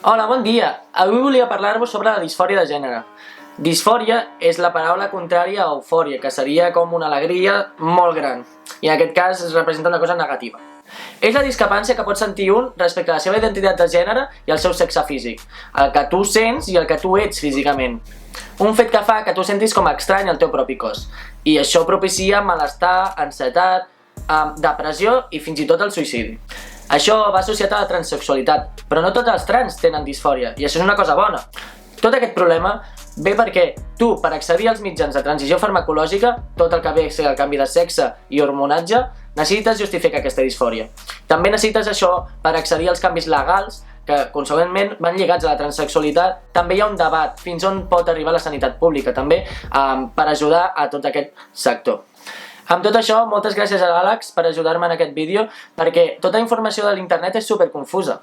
Hola, bon dia! Avui volia parlar-vos sobre la disfòria de gènere. Disfòria és la paraula contrària a eufòria, que seria com una alegria molt gran, i en aquest cas es representa una cosa negativa. És la discrepància que pot sentir un respecte a la seva identitat de gènere i el seu sexe físic, el que tu sents i el que tu ets físicament. Un fet que fa que tu sentis com a estrany el teu propi cos, i això propicia malestar, ansietat, depressió i fins i tot el suïcidi. Això va associat a la transsexualitat, però no tots els trans tenen disfòria, i això és una cosa bona. Tot aquest problema ve perquè tu, per accedir als mitjans de transició farmacològica, tot el que ve a ser el canvi de sexe i hormonatge, necessites justificar aquesta disfòria. També necessites això per accedir als canvis legals, que consegüentment van lligats a la transsexualitat. També hi ha un debat fins on pot arribar la sanitat pública, també per ajudar a tot aquest sector. Amb tot això, moltes gràcies a l'Àlex per ajudar-me en aquest vídeo, perquè tota la informació de l'internet és superconfusa.